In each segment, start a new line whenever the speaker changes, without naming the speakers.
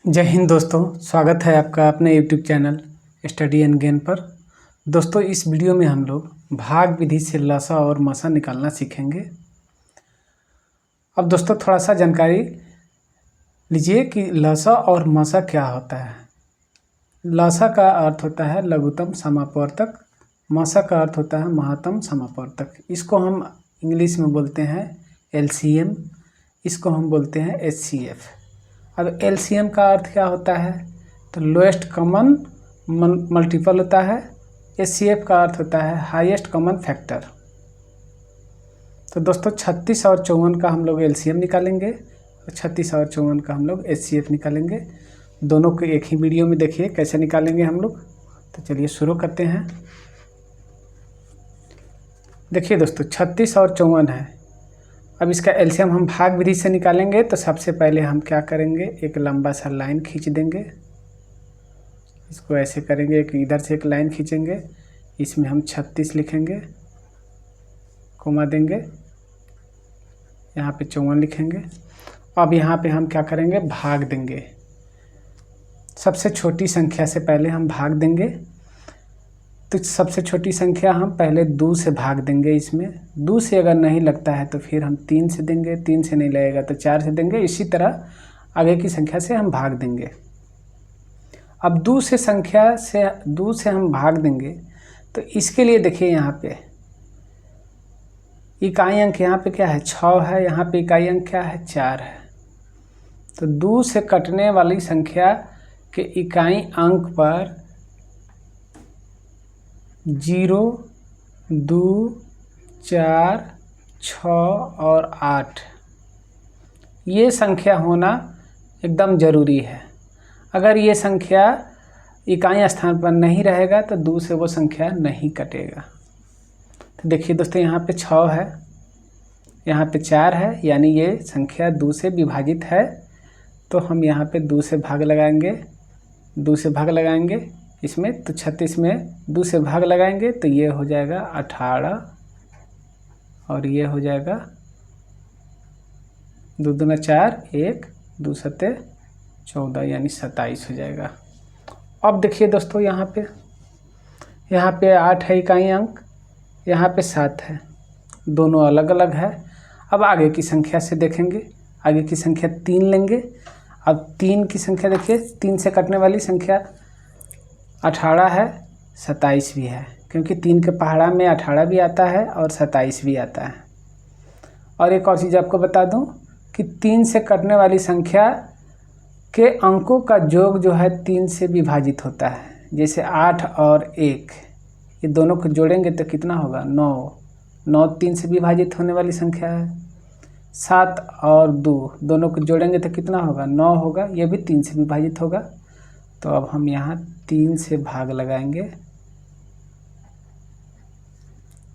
जय हिंद दोस्तों, स्वागत है आपका अपने YouTube channel study and gain पर। दोस्तों, इस वीडियो में हम लोग भाग विधि से लसा और मसा निकालना सीखेंगे। अब दोस्तों थोड़ा सा जानकारी लीजिए कि लसा और मसा क्या होता है। लसा का अर्थ होता है लघुत्तम समापवर्तक, मसा का अर्थ होता है महत्तम समापवर्तक। इसको हम इंग्लिश में बोलते हैं LCM, इसको हम बोलते हैं HCF। अब LCM का अर्थ क्या होता है, तो लोएस्ट कॉमन मल्टीपल होता है। HCF का अर्थ होता है हाईएस्ट कॉमन फैक्टर। तो दोस्तों 36 और 54 का हम लोग LCM निकालेंगे और 36 और 54 का हम लोग HCF निकालेंगे। दोनों को एक ही वीडियो में देखिए कैसे निकालेंगे हम लोग। तो चलिए शुरू करते हैं। देखिए दोस्तों 36 और 54 है। अब इसका LCM हम भाग विधि से निकालेंगे। तो सबसे पहले हम क्या करेंगे, एक लंबा सा लाइन खींच देंगे। इसको ऐसे करेंगे, एक इधर से एक लाइन खींचेंगे, इसमें हम 36 लिखेंगे, कोमा देंगे, यहाँ पे 54 लिखेंगे। अब यहाँ पे हम क्या करेंगे, भाग देंगे। सबसे छोटी संख्या से पहले हम भाग देंगे। तो सबसे छोटी संख्या हम पहले 2 से भाग देंगे। इसमें 2 से अगर नहीं लगता है तो फिर हम 3 से देंगे, 3 से नहीं लगेगा तो 4 से देंगे। इसी तरह आगे की संख्या से हम भाग देंगे। अब 2 से हम भाग देंगे। तो इसके लिए देखिए यहाँ पे इकाई अंक यहाँ पे क्या है, 6 है। यहाँ पे इकाई अंक क्या है, 4 है। तो 2 से कटने वाली संख्या के इकाई अंक पर 0, 2, 4, 6 और 8 ये संख्या होना एकदम ज़रूरी है। अगर ये संख्या इकाई स्थान पर नहीं रहेगा तो 2 से वो संख्या नहीं कटेगा। तो देखिए दोस्तों यहाँ पे 6 है, यहाँ पे 4 है, यानी ये संख्या 2 से विभाजित है। तो हम यहाँ पे 2 से भाग लगाएंगे, 2 से भाग लगाएंगे इसमें। तो 36 में 2 से भाग लगाएंगे तो ये हो जाएगा 18 और ये हो जाएगा 2 दूना 4, 1 2 सत्ते 14 यानी 27 हो जाएगा। अब देखिए दोस्तों यहाँ पे 8 है इकाई अंक, यहाँ पे 7 है, दोनों अलग अलग है। अब आगे की संख्या से देखेंगे, आगे की संख्या 3 लेंगे। अब 3 की संख्या देखिए, 3 से कटने वाली संख्या 18 है, 27 भी है, क्योंकि 3 के पहाड़ा में 18 भी आता है और 27 भी आता है। और एक और चीज़ आपको बता दूं कि 3 से कटने वाली संख्या के अंकों का योग जो है 3 से विभाजित होता है। जैसे 8 और 1 ये दोनों को जोड़ेंगे तो कितना होगा, 9 3 से विभाजित होने वाली संख्या है। 7 और 2 दोनों को जोड़ेंगे तो कितना होगा, 9 होगा, ये भी 3 से विभाजित होगा। तो अब हम यहाँ 3 से भाग लगाएंगे।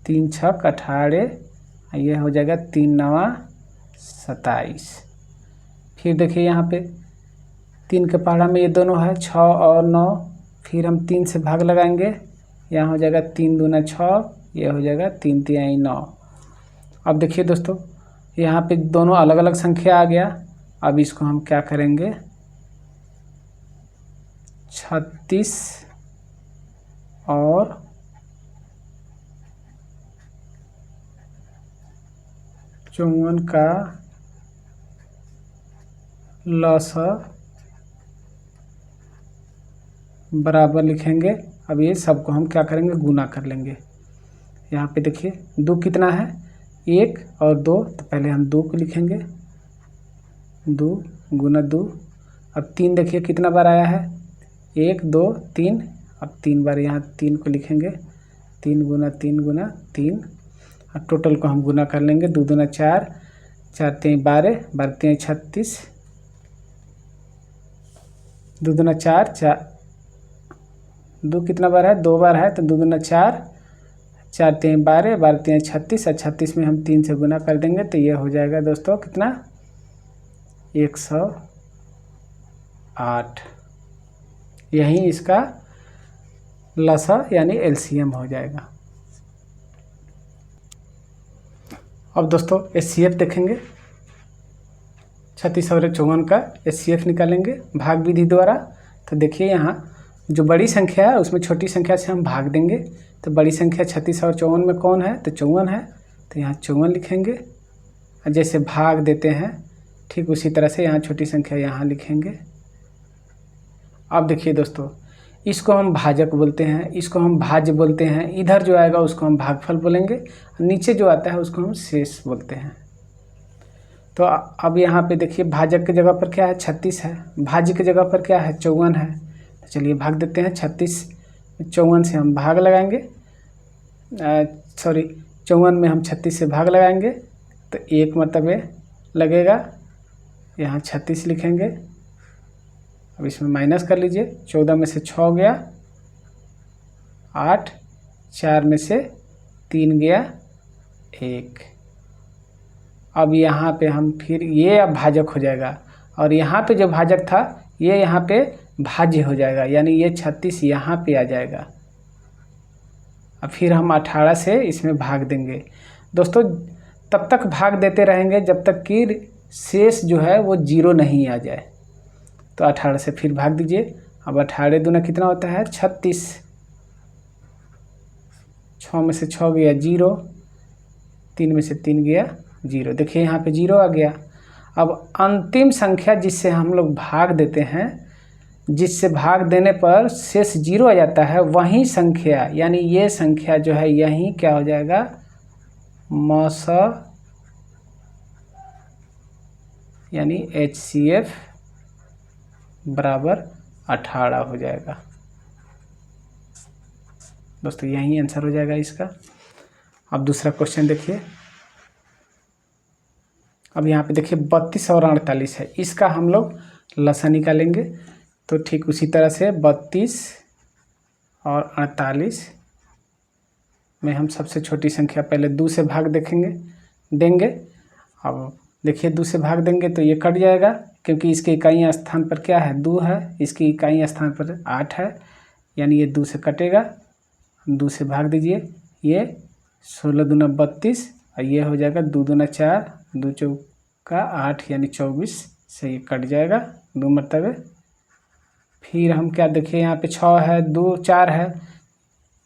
3 छक 18, ये हो जाएगा 3 नवा 27। फिर देखिए यहाँ पे 3 के पहाड़ा में ये दोनों है 6 और 9, फिर हम 3 से भाग लगाएंगे, यहाँ हो जाएगा 3 दूना 6, ये हो जाएगा 3 तिहाई 9। अब देखिए दोस्तों यहाँ पे दोनों अलग अलग संख्या आ गया। अब इसको हम क्या करेंगे, 36 और 54 का लसा बराबर लिखेंगे। अब ये सबको हम क्या करेंगे, गुना कर लेंगे। यहाँ पे देखिए 2 कितना है, 1 और 2, तो पहले हम 2 को लिखेंगे, 2 गुना 2। अब 3 देखिए कितना बार आया है, 1 2 3, अब 3 बार यहाँ 3 को लिखेंगे, 3 गुना 3 गुना 3। अब टोटल को हम गुना कर लेंगे, 2 दूना 4, 4 3 12, 12 3 36, 2 दूना 4, 2 कितना बार है, 2 बार है, तो 2 दूना 4, 4 3 12, 12 3 36, और 36 में हम 3 से गुना कर देंगे तो ये हो जाएगा दोस्तों कितना, 108। यही इसका लसा यानी LCM हो जाएगा। अब दोस्तों HCF देखेंगे। 36 और 54 का HCF निकालेंगे भाग विधि द्वारा। तो देखिए यहाँ जो बड़ी संख्या है उसमें छोटी संख्या से हम भाग देंगे। तो बड़ी संख्या 36 और 54 में कौन है? तो 54 है, तो यहाँ 54 लिखेंगे। और जैसे भाग देते हैं ठीक उसी तरह से यहाँ छोटी संख्या यहाँ लिखेंगे। अब देखिए दोस्तों, इसको हम भाजक बोलते हैं, इसको हम भाज्य बोलते हैं। इधर जो आएगा उसको हम भागफल बोलेंगे, नीचे जो आता है उसको हम शेष बोलते हैं। तो अब यहाँ पे देखिए भाजक की जगह पर क्या है? 36 है। भाज्य की जगह पर क्या है? 54 है। तो चलिए भाग देते हैं। 36 54 से हम भाग लगाएंगे, 54 में हम 36 से भाग लगाएंगे तो एक मरतबे लगेगा, यहाँ 36 लिखेंगे। अब इसमें माइनस कर लीजिए, 14 में से 6 गया 8, 4 में से 3 गया 1। अब यहाँ पे हम फिर ये अब भाजक हो जाएगा, और यहाँ पे जो भाजक था ये यहाँ पे भाज्य हो जाएगा, यानी ये 36 यहाँ पे आ जाएगा। अब फिर हम 18 से इसमें भाग देंगे। दोस्तों तब तक भाग देते रहेंगे जब तक कि शेष जो है वो 0 नहीं आ जाए। तो 18 से फिर भाग दीजिए। अब 18 दूना कितना होता है? 36। 6 में से 6 गया 0, 3 में से 3 गया 0। देखिए यहाँ पे 0 आ गया। अब अंतिम संख्या जिससे हम लोग भाग देते हैं, जिससे भाग देने पर शेष 0 आ जाता है, वही संख्या यानी ये संख्या जो है यही क्या हो जाएगा? मौस यानी HCF बराबर 18 हो जाएगा। दोस्तों यही आंसर हो जाएगा इसका। अब दूसरा क्वेश्चन देखिए। अब यहाँ पे देखिए 32 और 48 है, इसका हम लोग लसा निकालेंगे। तो ठीक उसी तरह से 32 और 48 में हम सबसे छोटी संख्या पहले 2 से भाग देंगे। अब देखिए 2 से भाग देंगे तो ये कट जाएगा, क्योंकि इसके इकाई स्थान पर क्या है? 2 है, इसकी इकाई स्थान पर 8 है, यानी ये 2 से कटेगा। 2 से भाग दीजिए, ये 16 दूना 32 और ये हो जाएगा 2 दूना 4, 2 चौका 8 यानी 24 से ये कट जाएगा 2 मरतबे। फिर हम क्या देखिए यहाँ पे 6 है, 2 4 है,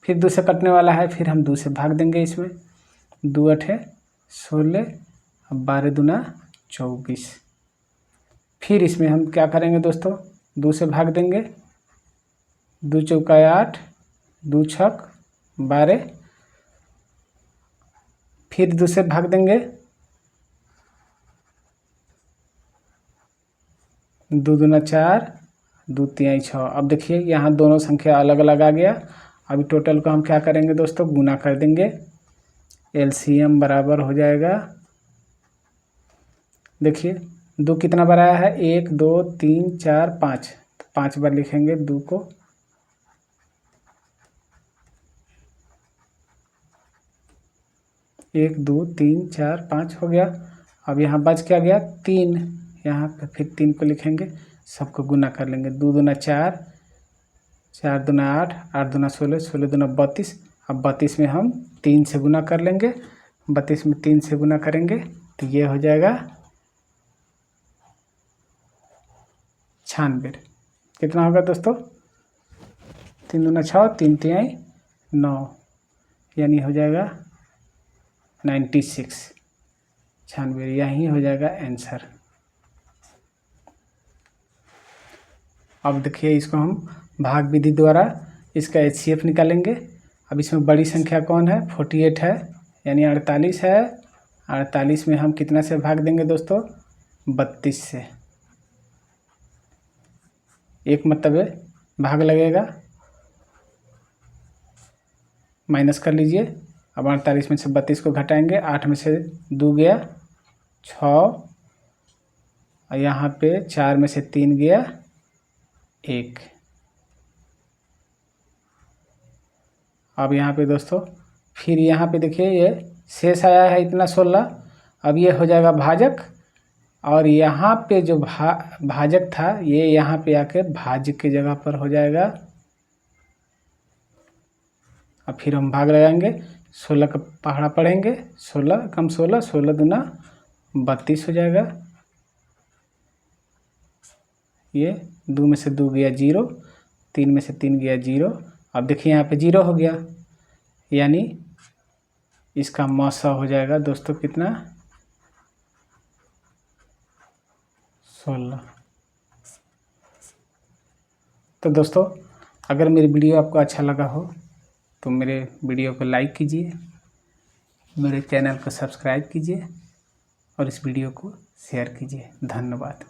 फिर 2 से कटने वाला है, फिर हम 2 से भाग देंगे इसमें। 2 8 16, अब 12 दूना 24। फिर इसमें हम क्या करेंगे दोस्तों? 2 से भाग देंगे, 2 चौका 8, 2 छक 12, फिर 2 से भाग देंगे, 2 दूना 4, 2 तिहाई 6। अब देखिए यहाँ दोनों संख्या अलग अलग आ गया। अभी टोटल को हम क्या करेंगे दोस्तों? गुना कर देंगे। LCM बराबर हो जाएगा, देखिए 2 कितना बार आया है? 1 2 3 4 5, तो 5 बार लिखेंगे 2 को। एक 2 3 4 5 हो गया। अब यहाँ बच क्या गया? 3, यहाँ पे फिर 3 को लिखेंगे, सबको गुना कर लेंगे। 2 दूना 4, 4 दूना 8, 8 दूना 16, 16 दूना 32। अब 32 में हम 3 से गुना कर लेंगे, 32 में 3 से गुना करेंगे तो ये हो जाएगा 96। कितना होगा दोस्तों? 3 दूना 6, 3 तिहाई 9, यानी हो जाएगा 96। 96 यही हो जाएगा आंसर। अब देखिए इसको हम भाग विधि द्वारा इसका HCF निकालेंगे। अब इसमें बड़ी संख्या कौन है? 48 है, यानी 48 है। 48 में हम कितना से भाग देंगे दोस्तों? 32 से। एक मरतबे भाग लगेगा, माइनस कर लीजिए। अब 48 में से 32 को घटाएंगे, 8 में से 2 गया 6, और यहाँ पे 4 में से 3 गया 1। अब यहाँ पे दोस्तों फिर यहाँ पे देखिए ये शेष आया है इतना 16। अब ये हो जाएगा भाजक, और यहाँ पे जो भाजक था ये यहाँ पे आके भाज्य की जगह पर हो जाएगा। अब फिर हम भाग लगाएंगे, 16 का पहाड़ा पढ़ेंगे, 16 कम 16, 16 दूना 32 हो जाएगा। ये 2 में से 2 गया 0, 3 में से 3 गया 0। अब देखिए यहाँ पे 0 हो गया, यानी इसका मौसा हो जाएगा दोस्तों कितना, 16। तो दोस्तों अगर मेरी वीडियो आपको अच्छा लगा हो तो मेरे वीडियो को लाइक कीजिए, मेरे चैनल को सब्सक्राइब कीजिए और इस वीडियो को शेयर कीजिए। धन्यवाद।